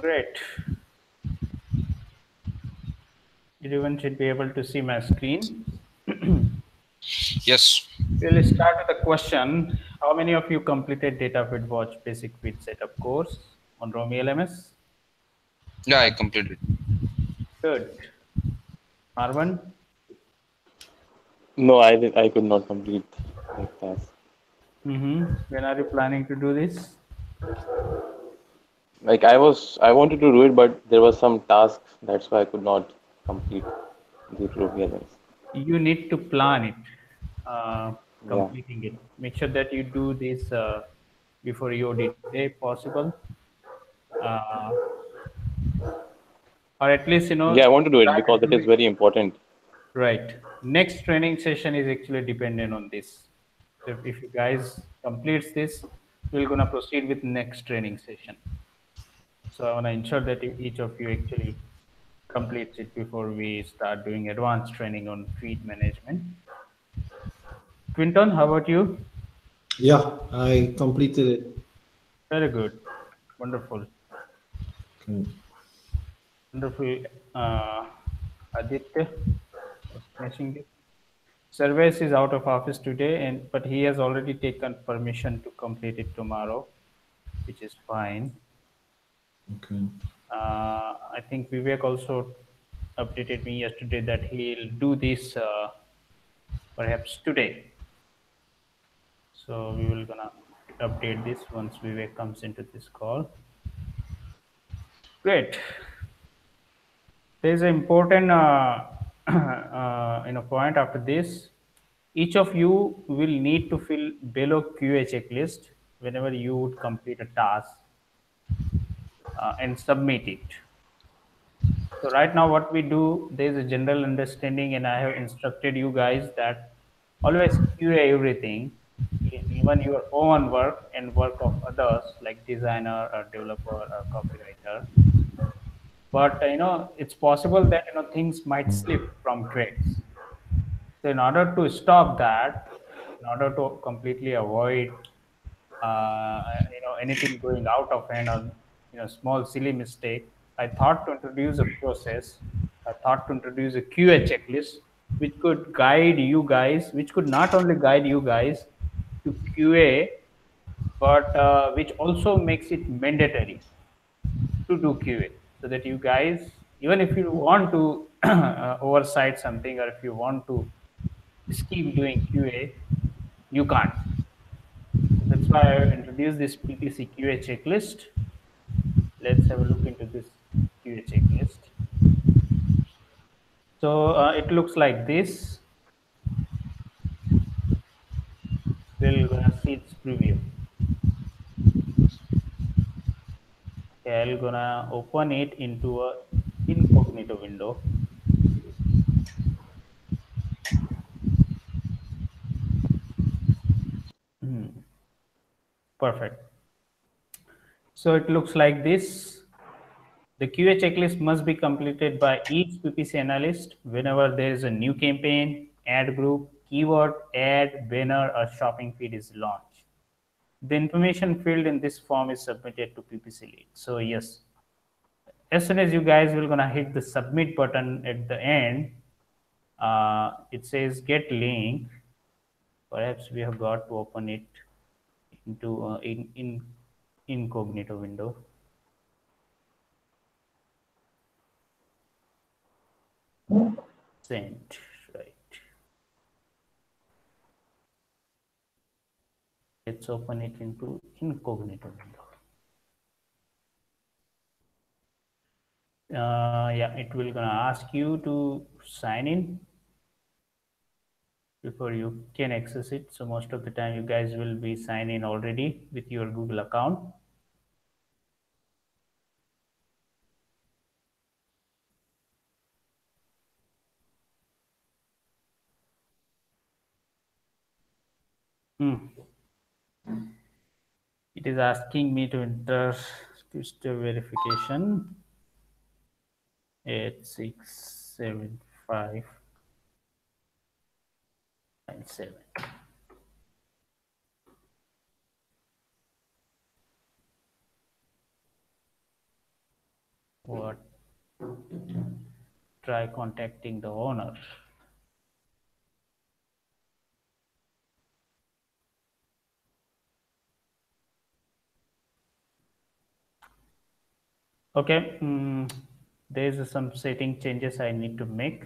Great. Everyone should be able to see my screen. Yes. We'll start with a question. How many of you completed Data Feed Watch Basic Feed Setup course on Romy LMS? Yeah, I completed. Good. Marwan? No, I could not complete that task. When are you planning to do this? Like I wanted to do it, but there was some tasks. That's why I could not complete the profiles. You need to plan it, Yeah. completing it. Make sure that you do this before your day possible, uh, or at least Yeah, I want to do it try to because it do is it. very important. Right. Next training session is actually dependent on this. So if you guys completes this, we're gonna proceed with next training session. So I wanna ensure that each of you actually completes it before we start doing advanced training on feed management. Quinton, how about you? Yeah, I completed it. Very good. Wonderful. Okay. Wonderful. Uh, Aditya was finishing it. Service is out of office today, but he has already taken permission to complete it tomorrow, which is fine. Okay. I think Vivek also updated me yesterday that he'll do this perhaps today. So we will gonna update this once Vivek comes into this call. Great. There is an important point after this. Each of you will need to fill below QA checklist whenever you would complete a task and submit it. So right now what we do, there is a general understanding and I have instructed you guys that always QA everything, even your own work and work of others like designer or developer or copywriter. But it's possible that things might slip from trades. So in order to stop that, in order to completely avoid anything going out of hand or small silly mistake, I thought to introduce a process. I thought to introduce a QA checklist which could guide you guys, which could not only guide you guys to QA, but which also makes it mandatory to do QA, so that you guys, even if you want to oversight something or if you want to skip doing QA, you can't. So that's why I introduced this PPC QA checklist. Let's have a look into this QA checklist. So it looks like this. We're gonna see its preview. Okay, I'm gonna open it into a incognito window. Perfect. So it looks like this. The QA checklist must be completed by each PPC analyst whenever there is a new campaign, ad group, keyword, ad, banner, or shopping feed is launched. The information filled in this form is submitted to PPC lead. So yes, as soon as you guys will gonna hit the submit button at the end, it says get link. Perhaps we have got to open it into in incognito window. Sent, right. Let's open it into incognito window. Yeah, it will gonna ask you to sign in before you can access it. So most of the time you guys will be signed in already with your Google account. It is asking me to enter two-step verification. 867597. What? Try contacting the owner. Okay, there's some setting changes I need to make.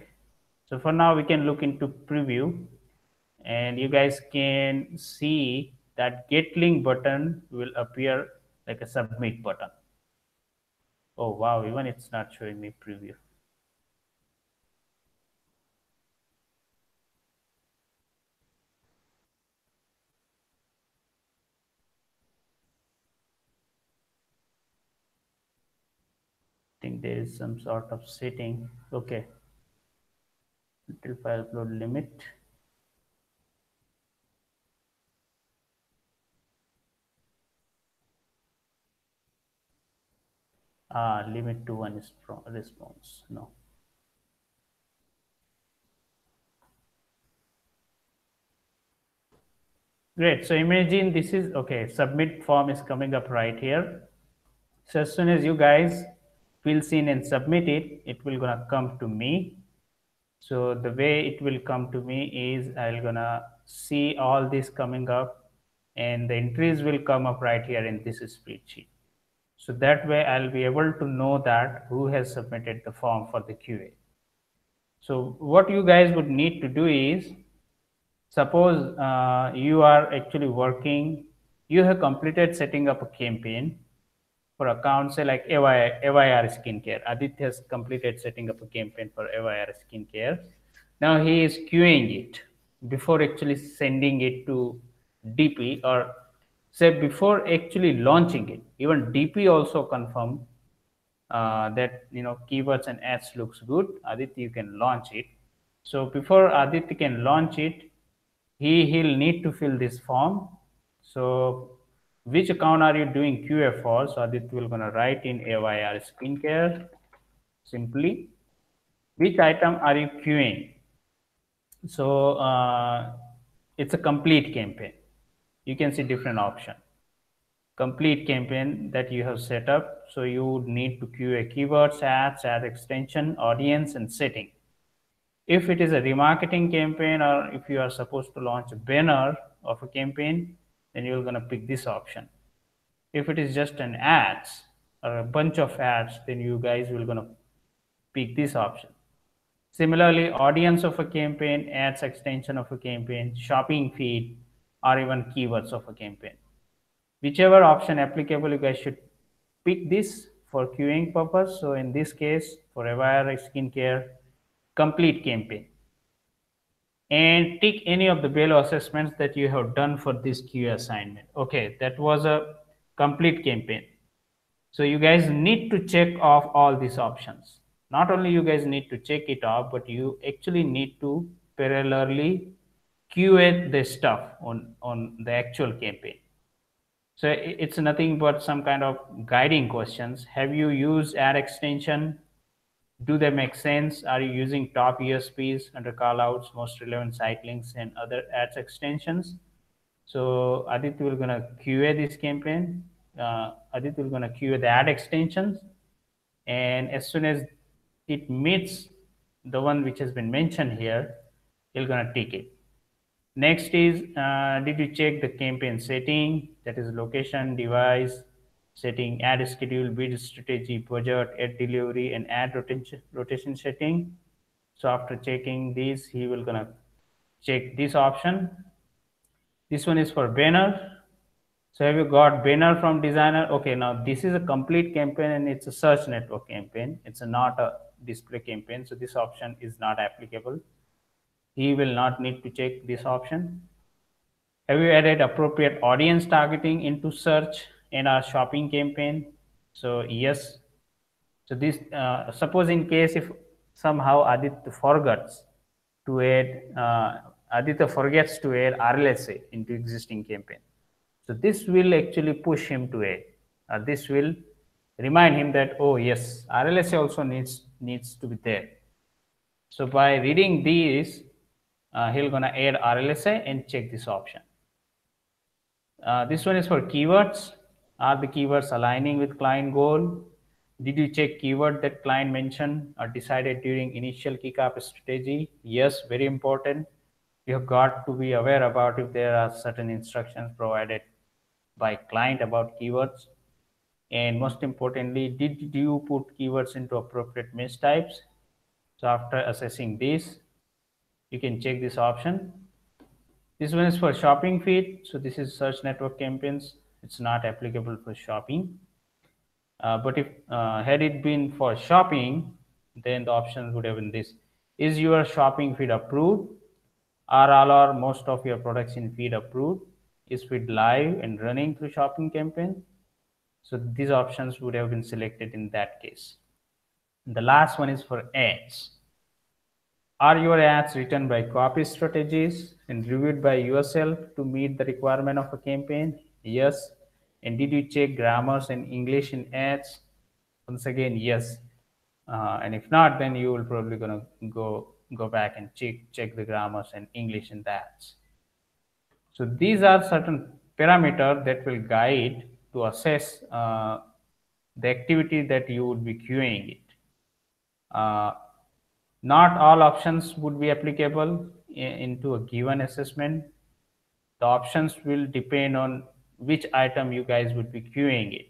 So for now, we can look into preview, and you guys can see that get link button will appear like a submit button. Oh wow, even it's not showing me preview. I think there is some sort of setting. Okay, until file upload limit. Limit to one is response. No. Great. So imagine this is okay. Submit form is coming up right here. So as soon as you guys fills in and submit it, it will gonna come to me. So the way it will come to me is I'll gonna see all this coming up, and the entries will come up right here in this spreadsheet. So that way I'll be able to know that who has submitted the form for the QA. So what you guys would need to do is, suppose you are actually working, you have completed setting up a campaign for account, say like AYR Skincare. Aditya has completed setting up a campaign for AYR Skincare. Now he is queuing it before actually sending it to DP, or say before actually launching it. Even DP also confirm that keywords and ads looks good. Aditya, you can launch it. So before Aditya can launch it, he'll need to fill this form. So which account are you doing QA for? So Aditya will gonna write in AYR Skincare simply. Which item are you queuing? So it's a complete campaign. You can see different option. Complete campaign that you have set up. So you would need to queue a keywords, ads, ad extension, audience, and setting. If it is a remarketing campaign, or if you are supposed to launch a banner of a campaign, then you're going to pick this option. If it is just an ads or a bunch of ads, then you guys will going to pick this option. Similarly, audience of a campaign, ads extension of a campaign, shopping feed, or even keywords of a campaign. Whichever option applicable, you guys should pick this for queuing purpose. So in this case, for AYR Skincare, complete campaign. And tick any of the below assessments that you have done for this QA assignment. Okay, that was a complete campaign. So you guys need to check off all these options. Not only you guys need to check it off, but you actually need to parallelly QA the stuff on the actual campaign. So it's nothing but some kind of guiding questions. Have you used ad extension? Do they make sense? Are you using top USPs under callouts, most relevant site links, and other ads extensions? So Aditya will gonna QA this campaign. Aditya will gonna QA the ad extensions, and as soon as it meets the one which has been mentioned here, he'll gonna tick it. Next is, did you check the campaign setting? That is location, device, setting, ad schedule, bid strategy, budget, ad delivery, and ad rotation setting. So after checking these, he will gonna check this option. This one is for banner. So have you got banner from designer? Okay, now this is a complete campaign and it's a search network campaign. It's not a display campaign. So this option is not applicable. He will not need to check this option. Have you added appropriate audience targeting into search in our shopping campaign? So yes. So this, suppose in case if somehow Aditya forgets to add RLSA into existing campaign. So this will actually push him to add. This will remind him that, oh yes, RLSA also needs to be there. So by reading these, he'll gonna add RLSA and check this option. This one is for keywords. Are the keywords aligning with client goal? Did you check keyword that client mentioned or decided during initial kickoff strategy? Yes, very important. You have got to be aware about if there are certain instructions provided by client about keywords. And most importantly, did you put keywords into appropriate mesh types? So after assessing this, you can check this option. This one is for shopping feed. So this is search network campaigns. It's not applicable for shopping. But if had it been for shopping, then the options would have been this. Is your shopping feed approved? Are all or most of your products in feed approved? Is feed live and running through shopping campaign? So these options would have been selected in that case. And the last one is for ads. Are your ads written by copy strategies and reviewed by yourself to meet the requirement of a campaign? Yes. And did you check grammars and English in ads? Once again, yes. And if not, then you will probably gonna go back and check the grammars and English in the ads. So these are certain parameters that will guide to assess the activity that you would be queuing it. Not all options would be applicable into a given assessment. The options will depend on which item you guys would be queuing it.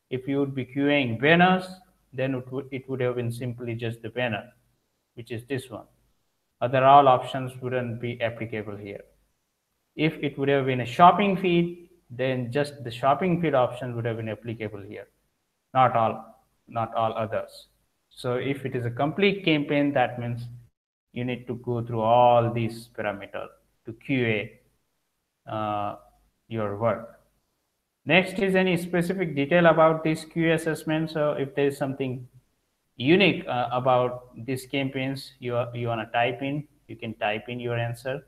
If you would be queuing banners, then it would have been simply just the banner, which is this one. Other all options wouldn't be applicable here. If it would have been a shopping feed, then just the shopping feed option would have been applicable here, not all others. So if it is a complete campaign, that means you need to go through all these parameters to QA your work. Next is any specific detail about this QA assessment. So if there is something unique about these campaigns you want to type in, you can type in your answer.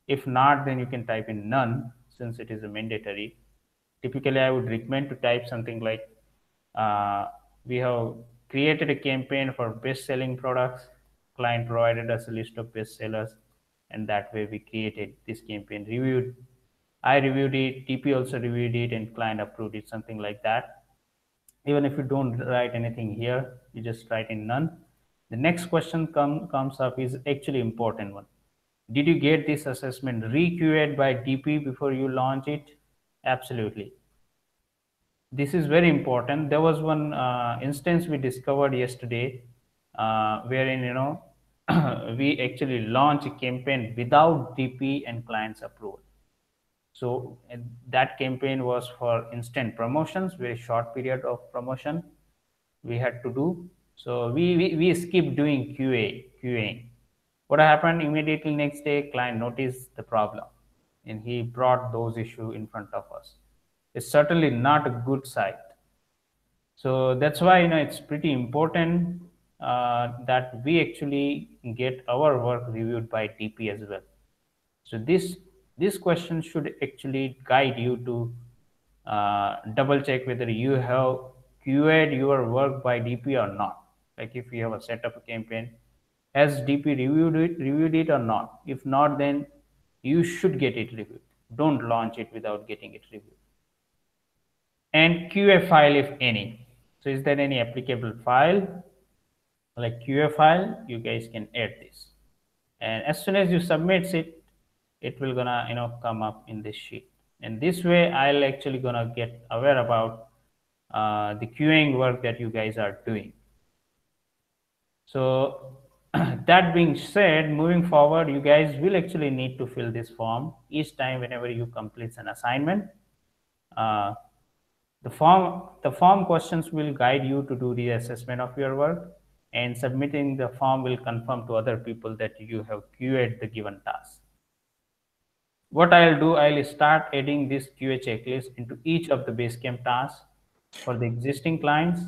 If not, then you can type in none, since it is a mandatory. Typically, I would recommend to type something like, we have created a campaign for best-selling products. Client provided us a list of best sellers, and that way we created this campaign. I reviewed it, TP also reviewed it, and client approved it, something like that. Even if you don't write anything here, you just write in none. The next question comes up is actually important one. Did you get this assessment re-QA'd by DP before you launch it? Absolutely. This is very important. There was one instance we discovered yesterday, wherein we actually launched a campaign without DP and client's approval. So that campaign was for instant promotions, very short period of promotion we had to do. So we skipped doing QAing. What happened immediately next day, client noticed the problem and he brought those issues in front of us. It's certainly not a good site. So that's why it's pretty important that we actually get our work reviewed by DP as well. So this question should actually guide you to double check whether you have QA'd your work by DP or not. Like if you have a set up a campaign, has DP reviewed it or not? If not, then you should get it reviewed. Don't launch it without getting it reviewed. And QA file, if any. So is there any applicable file like QA file? You guys can add this. And as soon as you submit it, it will gonna come up in this sheet. And this way, I'll actually gonna get aware about the QAing work that you guys are doing. So that being said, moving forward, you guys will actually need to fill this form each time whenever you complete an assignment. The form questions will guide you to do the assessment of your work, and submitting the form will confirm to other people that you have QA'd the given task. What I'll do, I'll start adding this QA checklist into each of the Basecamp tasks for the existing clients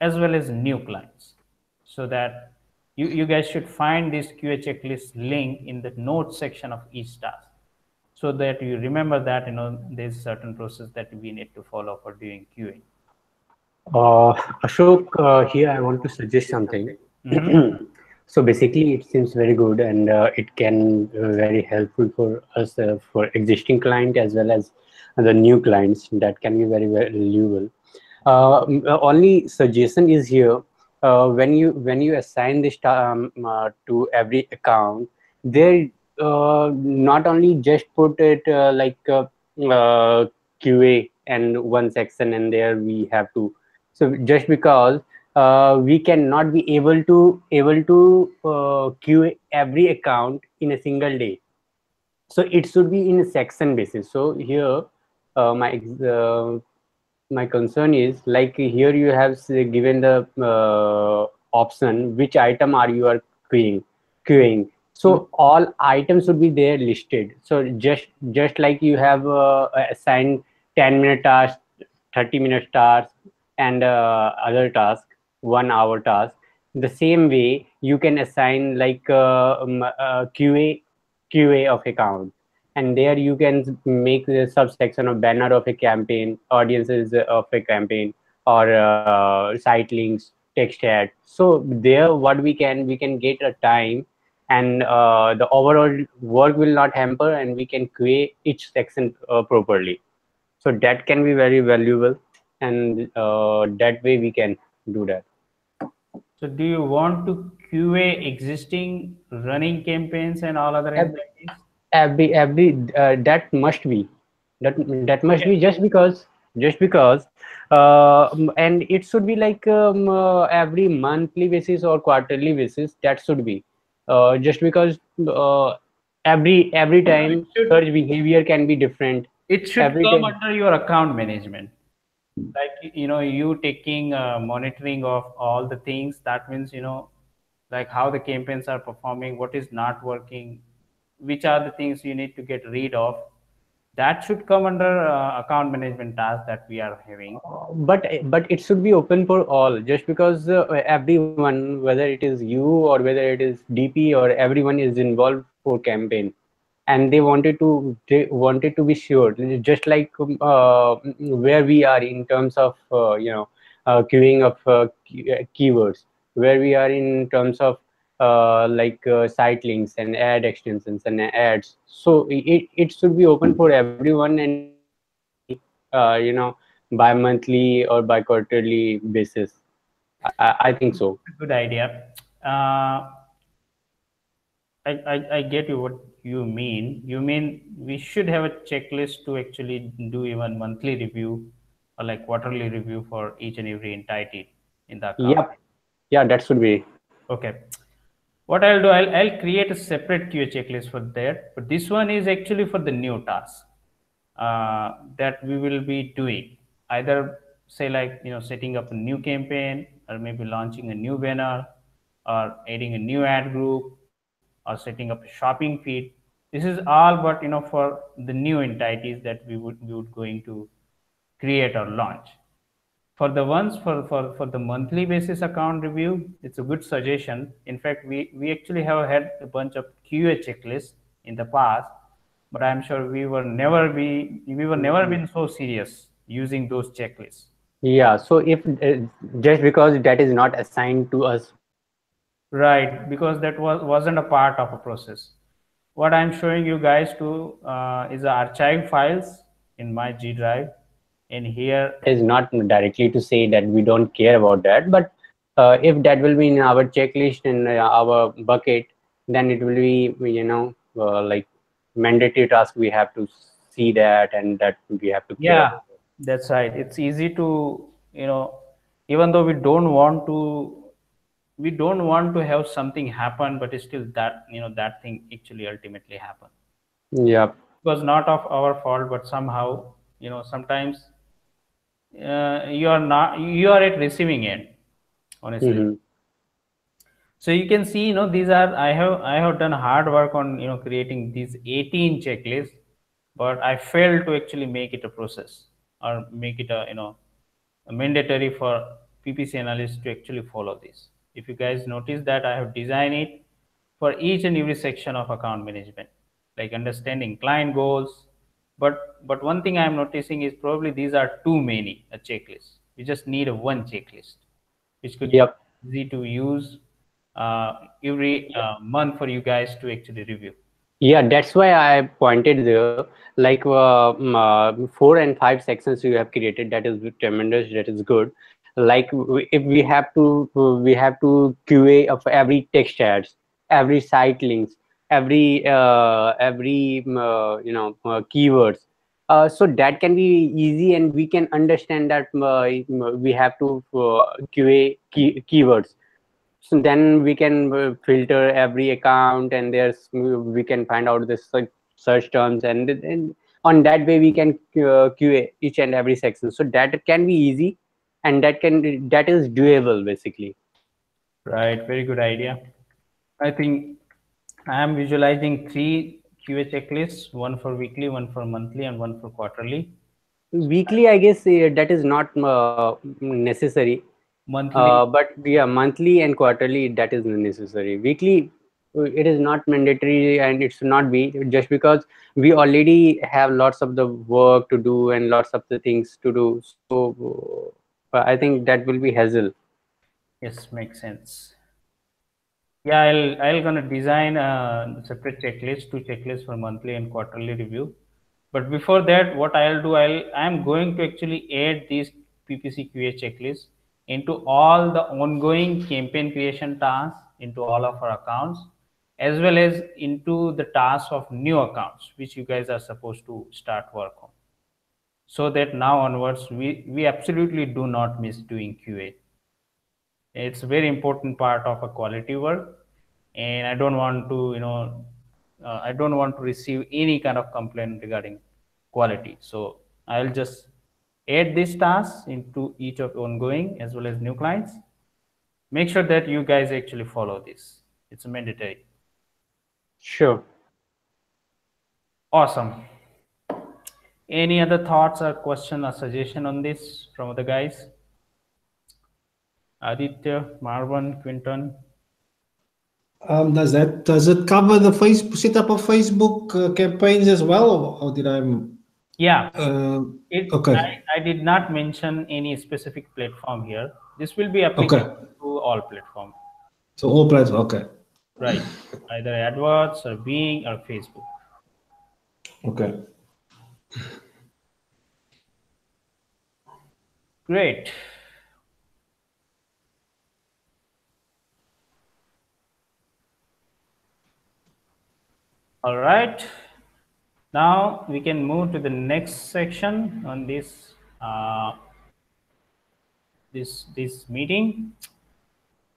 as well as new clients, so that you guys should find this QA checklist link in the notes section of each task, so that you remember that there's a certain process that we need to follow for doing QA. Ashok, here I want to suggest something. So basically, it seems very good, and it can be very helpful for us, for existing client as well as the new clients. That can be very valuable. Only suggestion is here. When you assign this to every account, there not only just put it QA and one section, and there we have to. So just because we cannot be able to QA every account in a single day, so it should be in a section basis. So here my concern is, like, here you have given the option which item are you are queuing. So all items should be there listed. So just like you have assigned 10-minute task, 30-minute task, and other task, 1 hour task. The same way you can assign like QA of account, and there you can make the subsection of banner of a campaign, audiences of a campaign, or site links, text ad. So there what we can get a time, and the overall work will not hamper, and we can create each section properly. So that can be very valuable, and that way we can do that. So do you want to QA existing running campaigns and all other Ev- entities? every that must be, that must Okay. be, just because and it should be like every monthly basis or quarterly basis. That should be just because every No, it time should search behavior can be different it should every come time. under your account management. Like, you taking monitoring of all the things. That means, like how the campaigns are performing, what is not working, which are the things you need to get rid of. That should come under account management task that we are having. But it should be open for all, just because everyone, whether it is you or whether it is DP, or everyone is involved for campaign, and they wanted to be sure, just like where we are in terms of queuing of keywords, where we are in terms of site links and ad extensions and ads. So it should be open for everyone, and it can be bi-monthly or bi-quarterly basis. I think so. Good idea. Uh, I get you what you mean. You mean we should have a checklist to actually do even monthly review or like quarterly review for each and every entity in the account. Yep. Yeah, that should be. Okay. What I'll do, I'll create a separate QA checklist for that. But this one is actually for the new task that we will be doing. Either say like, setting up a new campaign, or maybe launching a new banner, or adding a new ad group, or setting up a shopping feed. This is all, but for the new entities that we would going to create or launch. For the ones for the monthly basis account review, it's a good suggestion. In fact, we actually have had a bunch of QA checklists in the past, but I'm sure we were never been so serious using those checklists. Yeah. So if just because that is not assigned to us. Right, because that wasn't a part of a process. What I'm showing you guys to is the archive files in my G drive. In here, That is not directly to say that we don't care about that, but if that will be in our checklist and our bucket, then it will be, like mandatory task. We have to see that, and that we have to care yeah, about it. that's right. It's easy to, even though we don't want to have something happen, but it's still that, that thing actually ultimately happen. Yeah. It was not of our fault, but somehow, sometimes you are at receiving end, honestly. Hmm. So you can see, these are, I have done hard work on, creating these 18 checklists, but I failed to actually make it a process, or make it a mandatory for PPC analysts to actually follow this. If you guys notice that I have designed it for each and every section of account management, like understanding client goals. But one thing I'm noticing is probably these are too many a checklist. We just need a one checklist, which could be Yep. easy to use every month for you guys to actually review. Yeah, that's why I pointed there. Like 4 and 5 sections you have created, that is tremendous. That is good. Like if we have to QA of every text ads, every site links, every keywords. So that can be easy, and we can understand that we have to QA keywords. So then we can filter every account, and we can find out the search terms, and on that way we can QA each and every section. So that can be easy, and that is doable basically. Right, very good idea. I think I am visualizing three QA checklists, one for weekly, one for monthly, and one for quarterly. Weekly, I guess that is not necessary. Monthly, But yeah, monthly and quarterly, that is necessary. Weekly, it is not mandatory, and it should not be, just because we already have lots of the work to do and lots of the things to do. So I think that will be hassle. yes, makes sense. Yeah, I'll gonna design a separate checklist, two checklists for monthly and quarterly review. But before that, what I'll do, I'm going to actually add these PPC QA checklists into all the ongoing campaign creation tasks into all of our accounts, as well as into the tasks of new accounts, which you guys are supposed to start work on. So that now onwards, we absolutely do not miss doing QA. It's a very important part of a quality work, and I don't want to I don't want to receive any kind of complaint regarding quality. So I'll just add these tasks into each of ongoing as well as new clients. Make sure that you guys actually follow this. It's mandatory. Sure. Awesome. Any other thoughts or question or suggestion on this from the guys? Aditya, Marwan, Quinton? Does it cover the Facebook setup of Facebook campaigns as well, or did I? Yeah. Uh, It, okay. I did not mention any specific platform here. This will be Okay. applicable to all platforms, So all platforms. Okay. right? Either AdWords or Bing or Facebook. Okay. Great. All right. Now we can move to the next section on this meeting.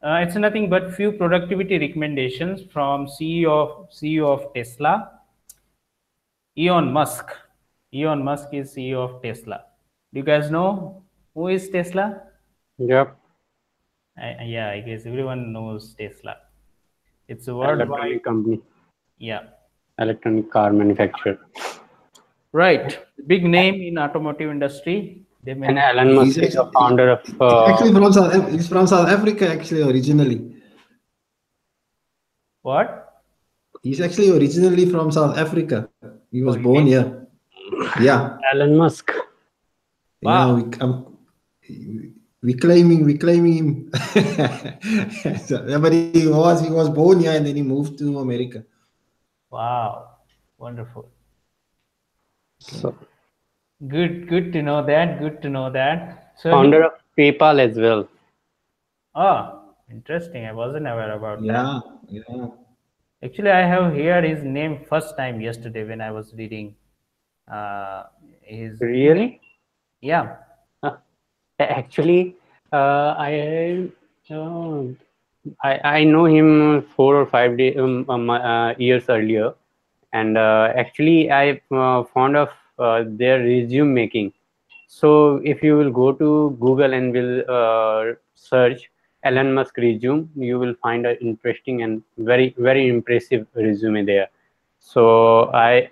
It's nothing but few productivity recommendations from CEO of Tesla, Elon Musk. Elon Musk is CEO of Tesla. Do you guys know who is Tesla? Yep. Yeah, I guess everyone knows Tesla. It's a worldwide. Electronic company, Yeah, electronic car manufacturer. right. Big name in automotive industry. They And manufacture. Elon Musk is the founder of. He's actually from He's from South Africa actually originally. What? He's actually originally from South Africa. He was Oh, born really? here. Yeah. Elon Musk. Yeah. Wow. We claiming him. So, yeah, but he was born here and then he moved to America. Wow. Wonderful. So, Good to know that. Good to know that. So founder of PayPal as well. oh, interesting. I wasn't aware about that. Yeah. Yeah. Actually, I have heard his name first time yesterday when I was reading uh, his. Really? Yeah. Uh, Actually, I, uh, I know him 4 or 5 years earlier, and actually I fond of their resume making. So if you will go to Google and will search Elon Musk resume, you will find an interesting and very impressive resume there. So I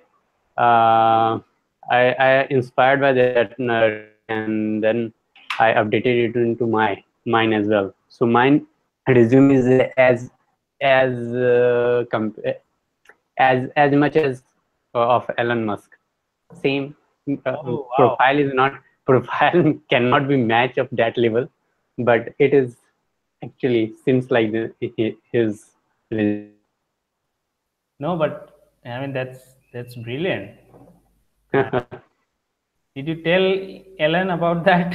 inspired by that resume, and then I updated it into mine as well. So mine resume is as as much as of Elon Musk. Same Oh, wow. profile is not profile cannot be match of that level, but it is actually seems like his resume. No, but I mean, that's brilliant. Uh, did you tell Ellen about that?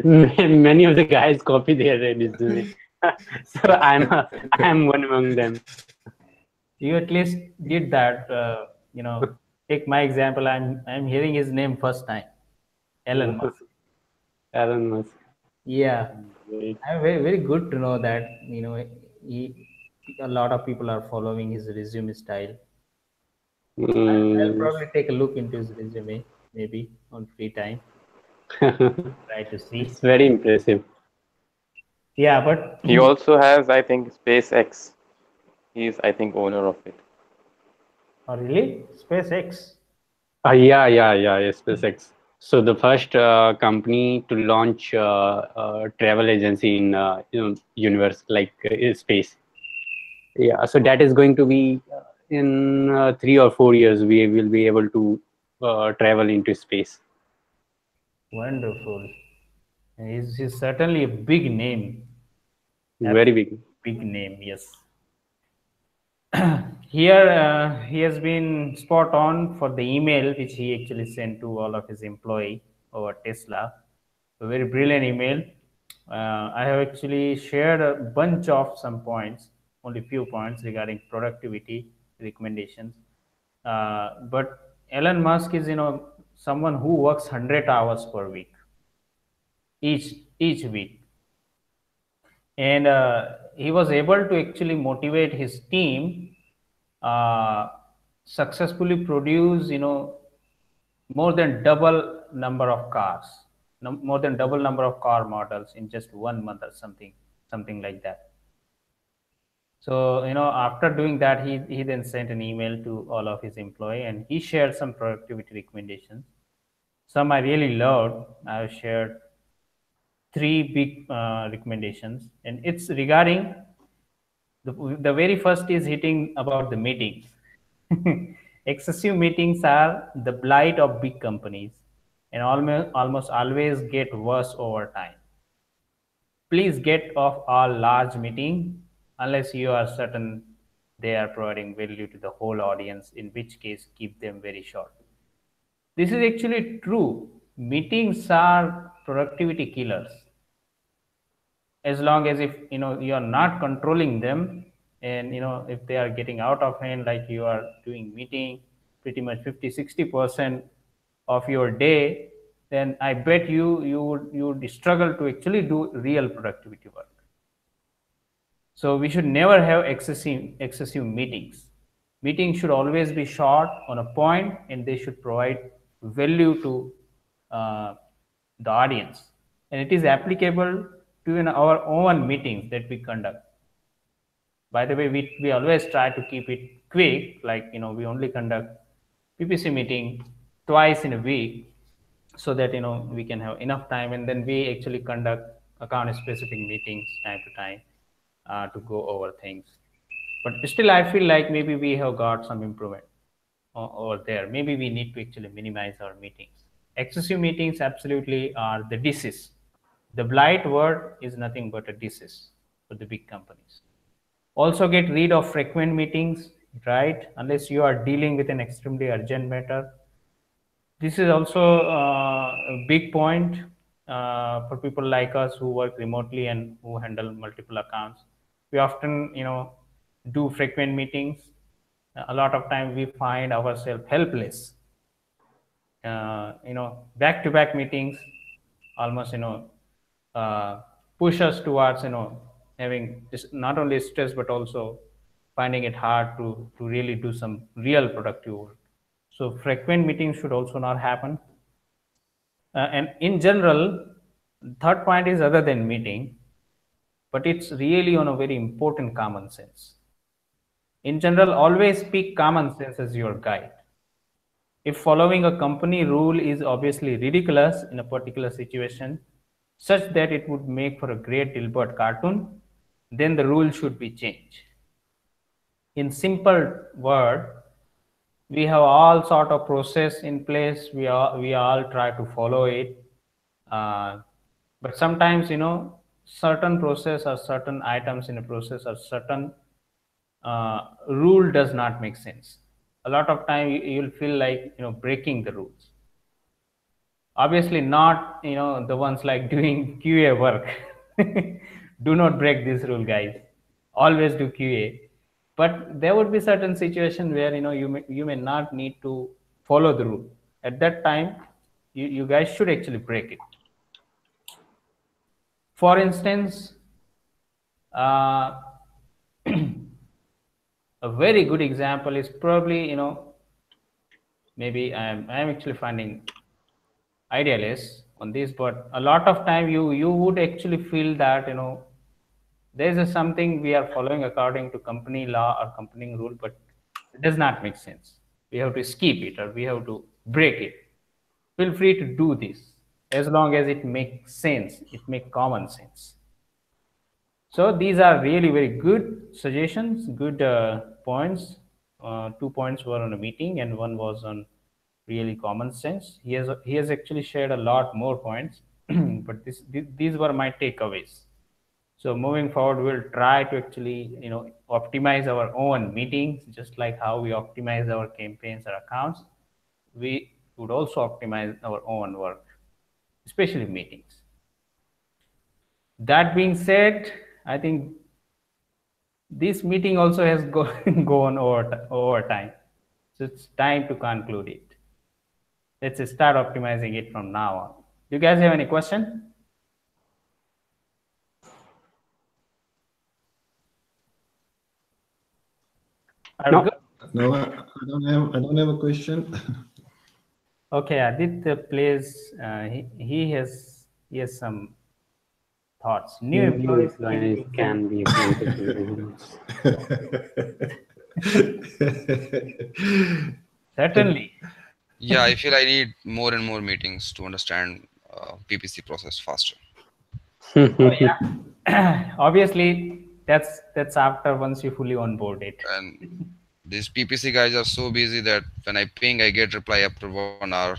Many of the guys copy their resume. So I'm one among them. You at least did that. Take my example. I'm hearing his name first time, Elon Musk. Elon Musk. Yeah, Right. very very good to know that he, a lot of people are following his resume style. I'll Mm. probably take a look into his resume maybe on free time. Try to see. It's very impressive. Yeah, but He also has, I think, SpaceX. He's, I think, owner of it. oh really? SpaceX. Yeah, SpaceX. So the first company to launch travel agency in universe like space. Yeah, so that is going to be in 3 or 4 years we will be able to travel into space. Wonderful. He's certainly a big name. Very Absolutely big. big name. Yes. Here he has been spot on for the email which he actually sent to all of his employee over Tesla. A very brilliant email. I have actually shared a bunch of some points, only few points regarding productivity recommendations. But Elon Musk is someone who works 100 hours per week, each week, and he was able to actually motivate his team, uh, successfully produce more than double number of cars, more than double number of car models in just 1 month or something like that. So after doing that, he then sent an email to all of his employee and he shared some productivity recommendations. Some I really loved. I have shared three big recommendations, and it's regarding the very first is hitting about the meetings. Excessive meetings are the blight of big companies and almost always get worse over time. Please get off all large meeting unless you are certain they are providing value to the whole audience, in which case keep them very short. This is actually true. Meetings are productivity killers as long as if you are not controlling them, and if they are getting out of hand, like you are doing meeting pretty much 50-60% of your day, then I bet you would struggle to actually do real productivity work. So we should never have excessive meetings. Meetings should always be short on a point, and they should provide value to uh, the audience. And it is applicable to our own meetings that we conduct. By the way, we always try to keep it quick, like we only conduct PPC meeting twice in a week, so that we can have enough time, and then we actually conduct account specific meetings time to time, to go over things. But still I feel like maybe we have got some improvement over there. Maybe we need to actually minimize our meetings. Excessive meetings absolutely are the disease. The blight word is nothing but a disease for the big companies. Also get rid of frequent meetings, right? Unless you are dealing with an extremely urgent matter. This is also a big point for people like us who work remotely and who handle multiple accounts. We often do frequent meetings. A lot of time we find ourselves helpless. Back to back meetings almost uh, push us towards having not only stress but also finding it hard to really do some real productive work. So frequent meetings should also not happen. And in general, third point is other than meeting, but it's really on a very important common sense. In general, always pick common sense as your guide. If following a company rule is obviously ridiculous in a particular situation, such that it would make for a great Dilbert cartoon, then the rule should be changed. In simple word, we have all sort of process in place. We all try to follow it, uh, but sometimes certain process or certain items in a process or certain rule does not make sense. A lot of time you'll feel like breaking the rules. Obviously not the ones like doing QA work. Do not break this rule, guys. Always do QA. But there would be certain situation where you may not need to follow the rule. At that time, you guys should actually break it. For instance, uh, a very good example is probably maybe I'm actually finding idealists on this, but a lot of time you would actually feel that there is something we are following according to company law or company rule, but it does not make sense. We have to skip it or we have to break it. Feel free to do this as long as it makes sense. It makes common sense. So these are really very good suggestions, good points. 2 points were on a meeting, and one was on really common sense. He has actually shared a lot more points, but these were my takeaways. So moving forward, we'll try to actually optimize our own meetings, just like how we optimize our campaigns or accounts. We would also optimize our own work, especially meetings. That being said, I think this meeting also has gone over time. So it's time to conclude it. Let's start optimizing it from now on. Do you guys have any question? Are we No. good? No, I don't have a question. Okay, Aditya plays. He has some thoughts. New employees Can be appointed. certainly. Yeah, I feel I need more and more meetings to understand PPC process faster. Oh, yeah. Obviously, that's after once you fully onboard it. And these PPC guys are so busy that when I ping, I get reply after 1 hour.